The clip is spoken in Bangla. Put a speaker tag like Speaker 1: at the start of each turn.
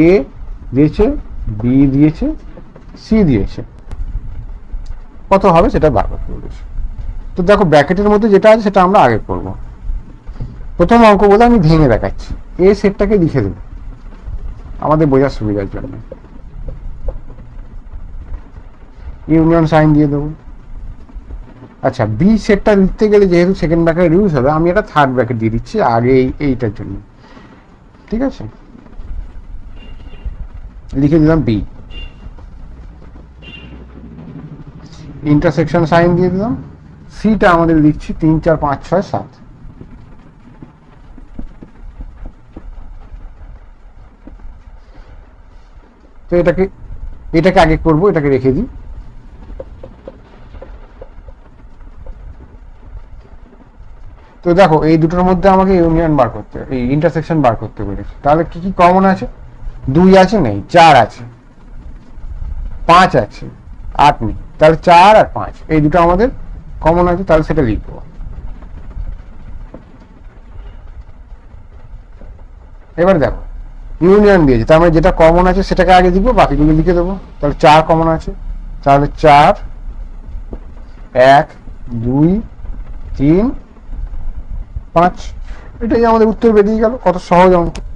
Speaker 1: এ দিয়েছে, বি দিয়েছে, সি দিয়েছে, কত হবে সেটা বার করতে বলেছে। তো দেখো ব্র্যাকেটের মধ্যে যেটা আছে সেটা আমরা আগে করব। প্রথম অঙ্ক বলে আমি ভেঙে দেখাচ্ছি, এ সেটটাকে লিখে দেব আমাদের বোঝার সুবিধার জন্য, ইউনিয়ন সাইন দিয়ে দেবো। আচ্ছা, বি সেটটা লিখতে গেলে যেহেতু সেকেন্ড ব্র্যাকেট ইউজ হবে, আমি একটা থার্ড ব্র্যাকেট দিয়ে দিচ্ছি আগে এইটার জন্য, ঠিক আছে, লিখে দিলাম বি, ইন্টারসেকশন সাইন দিয়ে দিলাম। সিটা আমাদের লিখছি 3 4 5 6 7। তো এটাকে আগে করব, এটাকে রেখে দিই। তো দেখো এই দুটোর মধ্যে আমাকে ইউনিয়ন বার করতে, এই ইন্টারসেকশন বার করতে বলেছে। তাহলে কি কি কমন আছে? 2 আছে, নেই, 4 আছে, 5 আছে, 8 নেই, তাহলে 4 আর 5 এই দুটো আমাদের কমন আছে, তাহলে সেটা লিখবো। এবার দেখো ইউনিয়ন দিয়েছে, তার মানে যেটা কমন আছে সেটাকে আগে লিখবো, বাকিগুলো লিখে দেবো। তাহলে 4 কমন আছে, তাহলে 4 1 2 3 5, এটাই আমাদের উত্তর বেরিয়ে গেল। কত সহজ অঙ্ক।